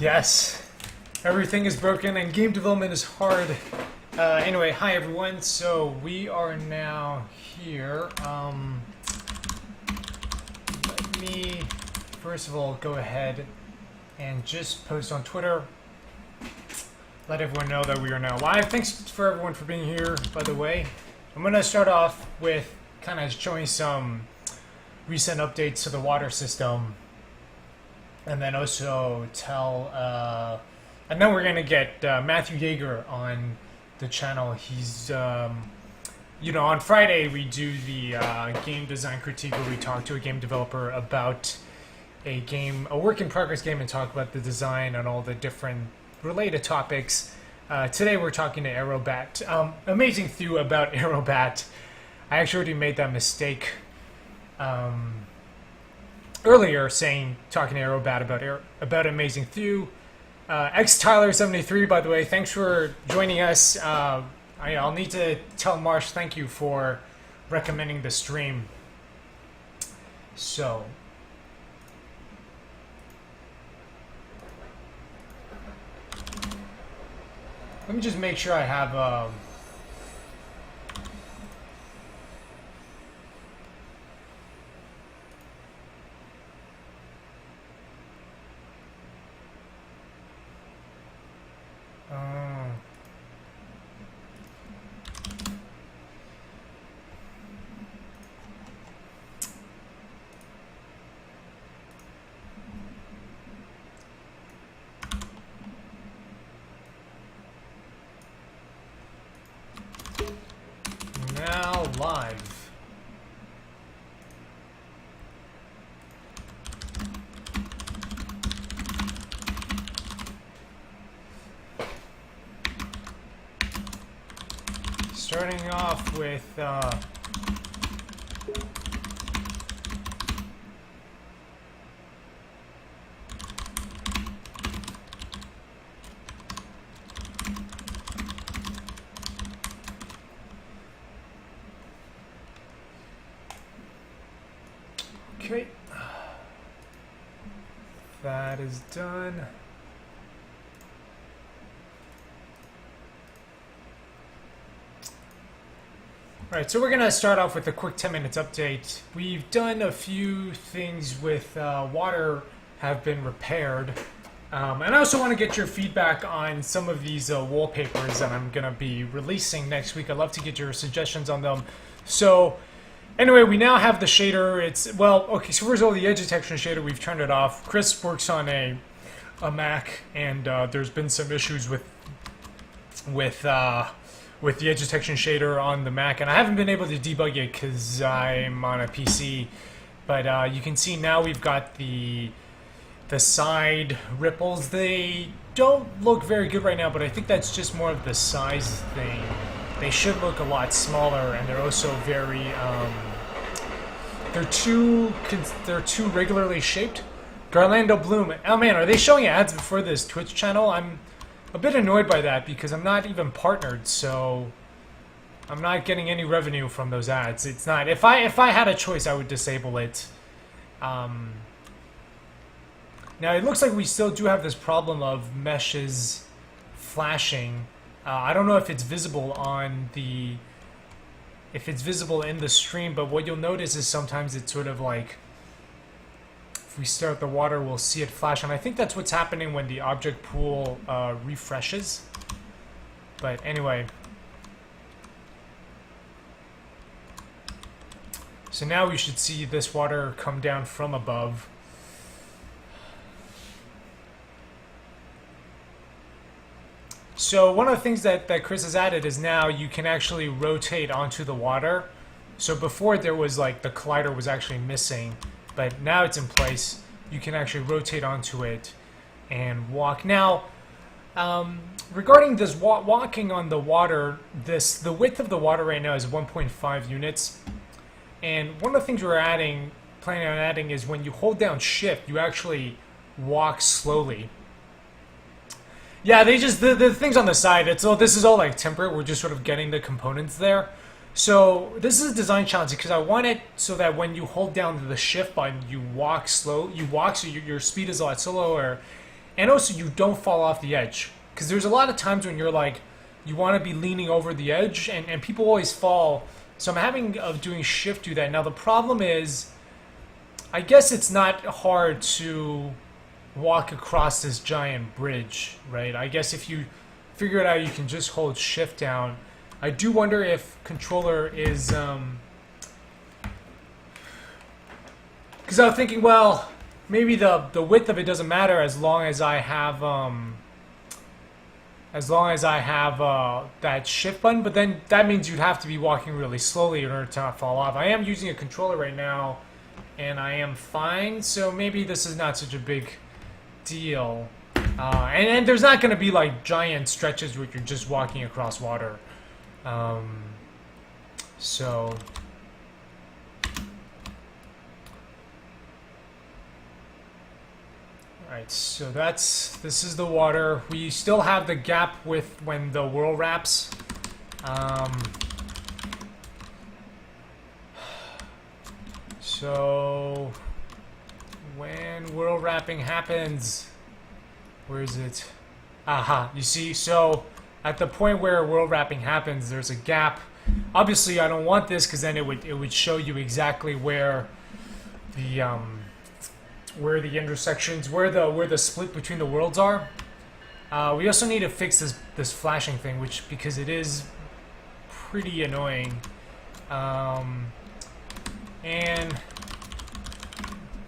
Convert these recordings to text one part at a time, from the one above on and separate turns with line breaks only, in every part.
Yes, everything is broken and game development is hard. Anyway, hi everyone. So we are now here. Let me first of all go ahead and just post on Twitter. Let everyone know that we are now live. Thanks for everyone for being here, by the way. I'm going to start off with kind of showing some recent updates to the water system. And then also and then we're going to get Matthew Yeager on the channel. He's, on Friday we do the game design critique where we talk to a game developer about a work in progress game, and talk about the design and all the different related topics. Today we're talking to Aerobat. Amazing Thew about Aerobat. I actually already made that mistake earlier, talking to Aerobat about Amazing Thew. X-Tyler73, by the way, thanks for joining us. I'll need to tell Marsh thank you for recommending the stream. So let me just make sure I have now live. Starting off with okay, that is done. Alright, so we're going to start off with a quick 10 minutes update. We've done a few things with water have been repaired. And I also want to get your feedback on some of these wallpapers that I'm going to be releasing next week. I'd love to get your suggestions on them. So anyway, we now have the shader. So first of all, the edge detection shader, we've turned it off. Chris works on a Mac, and there's been some issues with the edge detection shader on the Mac, and I haven't been able to debug it because I'm on a PC. But you can see now we've got the side ripples. They don't look very good right now, but I think that's just more of the size thing. They should look a lot smaller, and they're also very they're too regularly shaped. Garlando Bloom. Oh man, are they showing ads for this Twitch channel? I'm a bit annoyed by that because I'm not even partnered, so I'm not getting any revenue from those ads. It's not. If I had a choice, I would disable it. Now it looks like we still do have this problem of meshes flashing. I don't know if it's visible in the stream, but what you'll notice is sometimes it's sort of like, if we start the water, we'll see it flash, and I think that's what's happening when the object pool refreshes. But anyway, so now we should see this water come down from above. So one of the things that Chris has added is now you can actually rotate onto the water. So before there was like the collider was actually missing, but now it's in place. You can actually rotate onto it and walk. Now, regarding this walking on the water, the width of the water right now is 1.5 units. And one of the things we're planning on adding is when you hold down shift, you actually walk slowly. Yeah, they just the things on the side. This is all like temperate. We're just sort of getting the components there. So this is a design challenge because I want it so that when you hold down the shift button, you walk slow. You walk so your speed is a lot slower, and also you don't fall off the edge. Because there's a lot of times when you're like, you want to be leaning over the edge, and people always fall. So I'm having of doing shift do that. Now the problem is, I guess it's not hard to walk across this giant bridge, right? I guess if you figure it out, you can just hold shift down. I do wonder if controller is, because I was thinking, well, maybe the width of it doesn't matter as long as I have that shift button. But then that means you'd have to be walking really slowly in order to not fall off. I am using a controller right now, and I am fine. So maybe this is not such a big deal. And there's not going to be like giant stretches where you're just walking across water. So. Alright, so this is the water. We still have the gap with when the whirl wraps. So when whirl wrapping happens, where is it? Aha, you see, so at the point where whirl wrapping happens, there's a gap. Obviously I don't want this because then it would show you exactly where the intersections, where the split between the worlds are. We also need to fix this flashing thing, because it is pretty annoying. And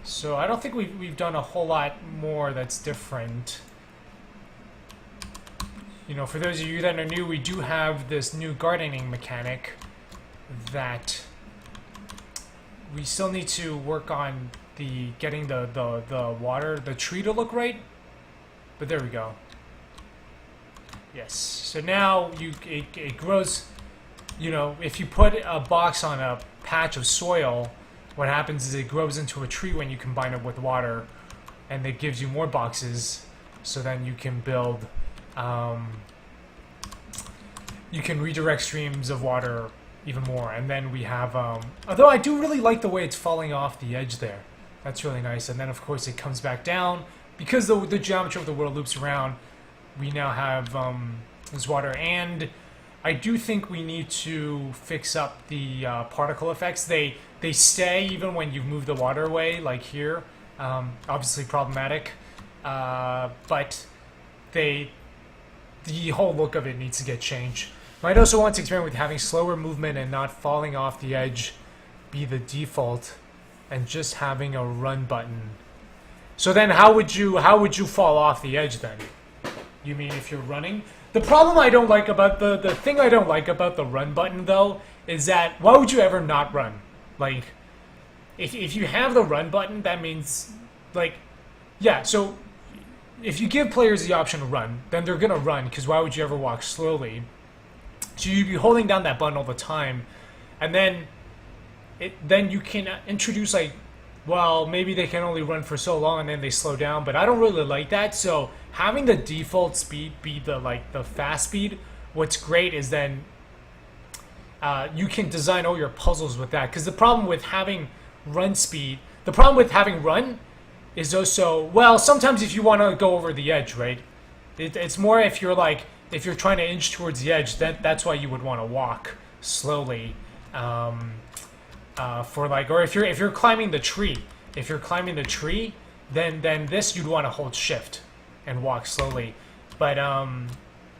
so I don't think we've done a whole lot more that's different. You know, for those of you that are new, we do have this new gardening mechanic that we still need to work on getting the water, the tree to look right. But there we go. Yes. So now it grows. You know, if you put a box on a patch of soil, what happens is it grows into a tree when you combine it with water, and it gives you more boxes. So then you can build. You can redirect streams of water even more, and then we have. Although I do really like the way it's falling off the edge there. That's really nice. And then, of course, it comes back down. Because the geometry of the world loops around, we now have this water. And I do think we need to fix up the particle effects. They stay even when you move the water away, like here. Obviously problematic. But the whole look of it needs to get changed. Might also want to experiment with having slower movement and not falling off the edge be the default, and just having a run button. So then how would you fall off the edge then? You mean if you're running? The problem I don't like about the thing I don't like about the run button though is that why would you ever not run? Like if you have the run button, that means like yeah, so if you give players the option to run, then they're gonna run, because why would you ever walk slowly? So you'd be holding down that button all the time, and then you can introduce like, well, maybe they can only run for so long and then they slow down, but I don't really like that. So having the default speed be the fast speed, what's great is then you can design all your puzzles with that. Because the problem with having run speed, the problem with having run is also, well, sometimes if you want to go over the edge, right? It's more if you're trying to inch towards the edge, that's why you would want to walk slowly. Or if you're climbing the tree, then this you'd want to hold shift and walk slowly. But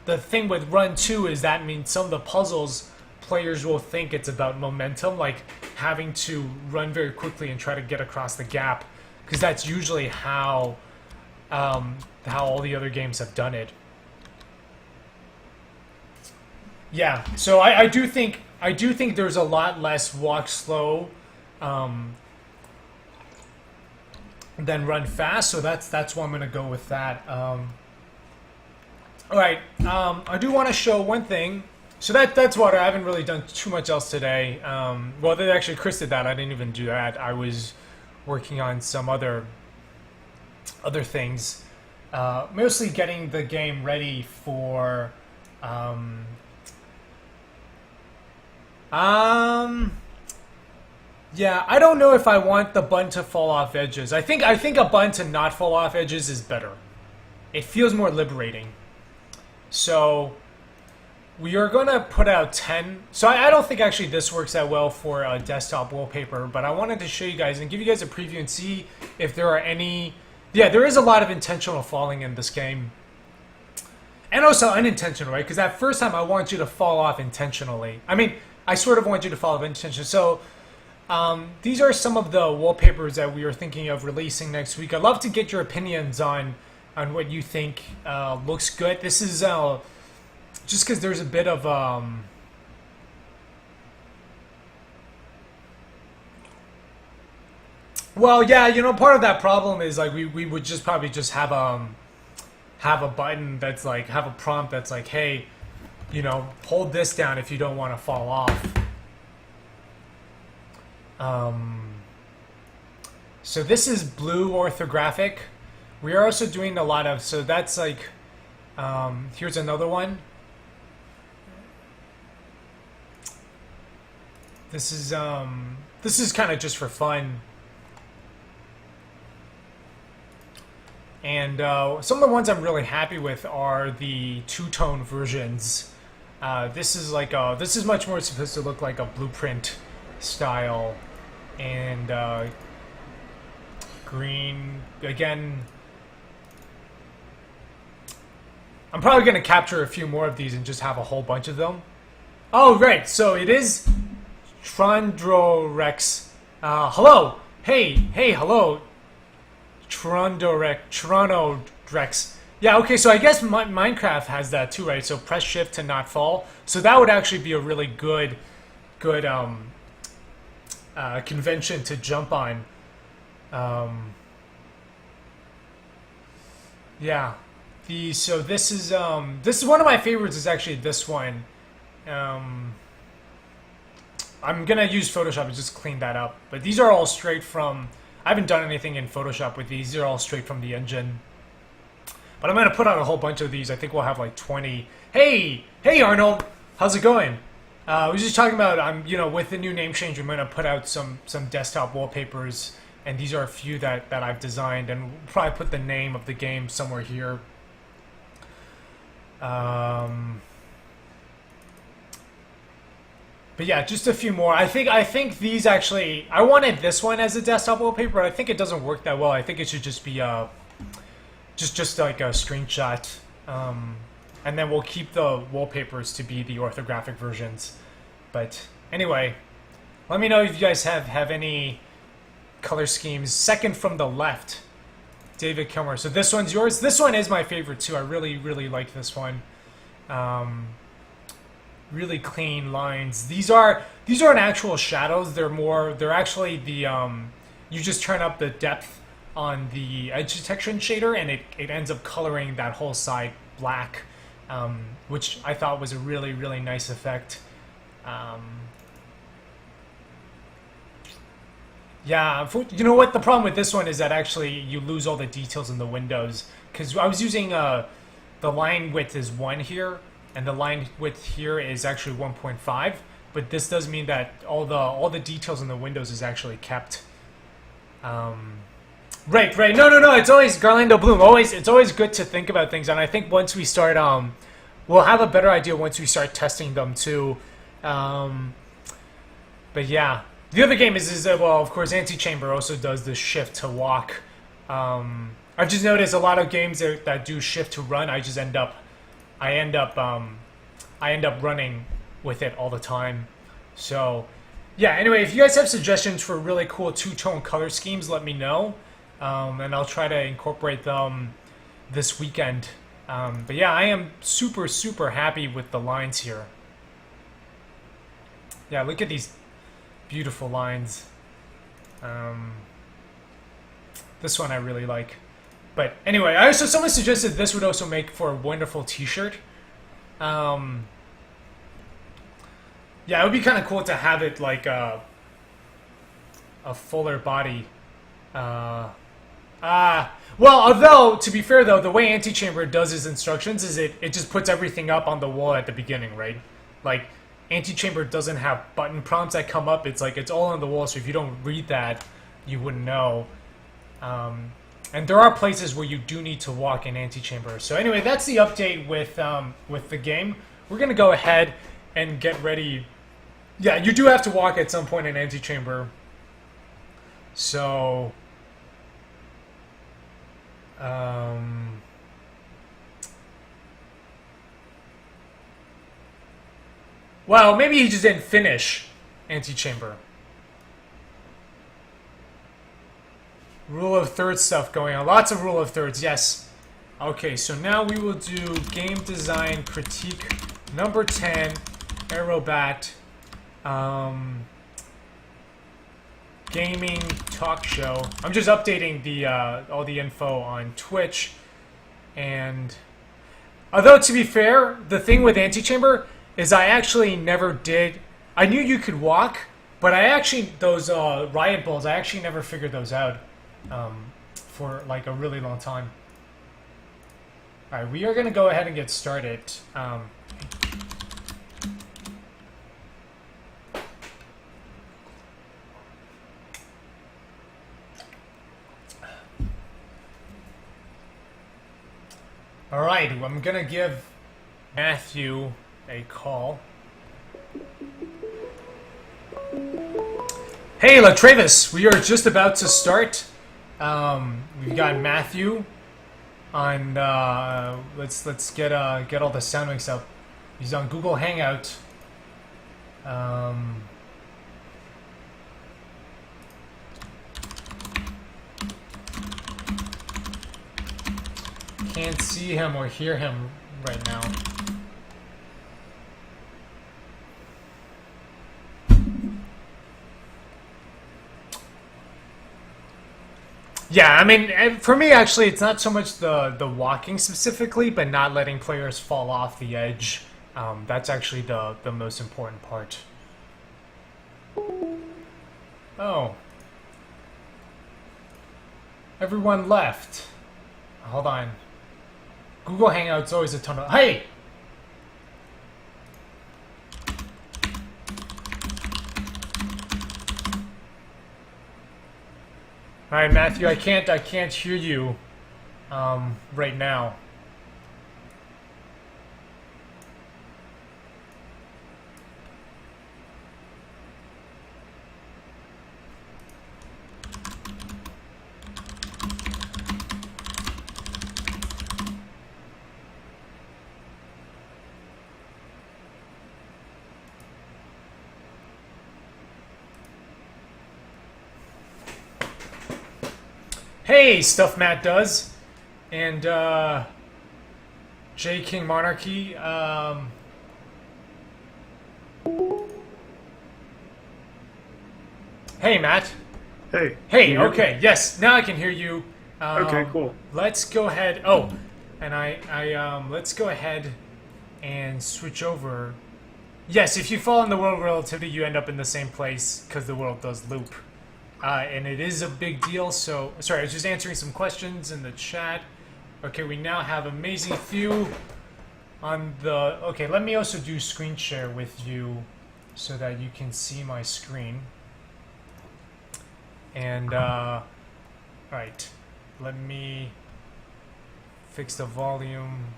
the thing with run too is that means some of the puzzles players will think it's about momentum, like having to run very quickly and try to get across the gap, because that's usually how all the other games have done it. Yeah, so I do think there's a lot less walk slow than run fast, so that's why I'm gonna go with that. All right, I do want to show one thing. So that's water. I haven't really done too much else today. Well, actually, Chris did that. I didn't even do that. I was working on some other things, mostly getting the game ready for. Yeah, I don't know if I want the button to fall off edges. I think a button to not fall off edges is better. it feels more liberating. So we are going to put out 10. So I don't think actually this works that well for a desktop wallpaper, but I wanted to show you guys and give you guys a preview and see if there are any... Yeah, there is a lot of intentional falling in this game. And also unintentional, right? Because that first time I want you to fall off intentionally. I mean, I sort of want you to fall off intentionally. So these are some of the wallpapers that we are thinking of releasing next week. I'd love to get your opinions on what you think looks good. This is just because there's a bit of... Well, yeah, you know, part of that problem is like we would just probably just have a button that's like, have a prompt that's like, hey, you know, hold this down if you don't want to fall off. So this is blue orthographic. We are also doing a lot of, so that's like, here's another one. This is kind of just for fun. And some of the ones I'm really happy with are the two-tone versions. This is like this is much more supposed to look like a blueprint style, and green again. I'm probably going to capture a few more of these and just have a whole bunch of them. Oh, right. So it is Trondrorex. Hello. Hey, hello. Trondrorex. Yeah, okay, so I guess Minecraft has that too, right? So press shift to not fall. So that would actually be a really good convention to jump on. Yeah. So this is one of my favorites is actually this one. I'm gonna use Photoshop and just clean that up. But these are all straight from, I haven't done anything in Photoshop with these. These are all straight from the engine. But I'm gonna put out a whole bunch of these. I think we'll have like 20. Hey Arnold, how's it going? I was just talking about you know, with the new name change, I'm gonna put out some desktop wallpapers, and these are a few that I've designed, and we'll probably put the name of the game somewhere here. But yeah, just a few more. I think these actually, I wanted this one as a desktop wallpaper, but I think it doesn't work that well. I think it should just be just like a screenshot, and then we'll keep the wallpapers to be the orthographic versions. But anyway, let me know if you guys have any color schemes. Second from the left, David Kilmer. So this one's yours. This one is my favorite too. I really like this one. Really clean lines. These aren't actual shadows. They're actually the you just turn up the depth on the edge detection shader, and it ends up coloring that whole side black, which I thought was a really nice effect. Yeah, you know what? The problem with this one is that actually you lose all the details in the windows, because I was using the line width is 1 here, and the line width here is actually 1.5, but this does mean that all the details in the windows is actually kept. Right. No. It's always Garlando Bloom. It's always good to think about things, and I think once we start, we'll have a better idea once we start testing them too. But yeah, the other game is well, of course, Antichamber also does the shift to walk. I've just noticed a lot of games that do shift to run. I end up running with it all the time. So yeah. Anyway, if you guys have suggestions for really cool two-tone color schemes, let me know. And I'll try to incorporate them this weekend. But yeah, I am super happy with the lines here. Yeah, look at these beautiful lines. This one I really like. But anyway, someone suggested this would also make for a wonderful t-shirt. Yeah, it would be kind of cool to have it like a fuller body. Well, although, to be fair though, the way Antichamber does his instructions is it just puts everything up on the wall at the beginning, right? Like, Antichamber doesn't have button prompts that come up. It's like, it's all on the wall, so if you don't read that, you wouldn't know. And there are places where you do need to walk in Antechamber. So anyway, that's the update with the game. We're going to go ahead and get ready. Yeah, you do have to walk at some point in Antechamber. So... well, maybe he just didn't finish Antechamber. Rule of thirds stuff going on. Lots of rule of thirds, yes. Okay, so now we will do game design critique number 10, Aerobat, gaming talk show. I'm just updating the all the info on Twitch, and although to be fair, the thing with Antechamber is I actually never did. I knew you could walk, but I actually those riot balls. I actually never figured those out for like a really long time. All right, we are gonna go ahead and get started. All right, I'm gonna give Matthew a call. Hey, Latravis, we are just about to start. We've got Matthew on. Let's get all the sound mix up. He's on Google Hangout. Can't see him or hear him right now. Yeah, I mean, for me, actually, it's not so much the walking specifically, but not letting players fall off the edge. That's actually the most important part. Oh. Everyone left. Hold on. Google Hangout's always a ton of... Hey! All right, Matthew, I can't hear you right now. Hey, Stuff Matt Does, and J King Monarchy. Hey, Matt.
Hey.
Hey. Okay. Yes. Now I can hear you.
Okay. Cool.
Let's go ahead. Oh, and let's go ahead and switch over. Yes. If you fall in the world relativity, you end up in the same place because the world does loop. And it is a big deal, so... Sorry, I was just answering some questions in the chat. Okay, we now have Amazing Few on the... Okay, let me also do screen share with you so that you can see my screen. And, alright. Let me fix the volume.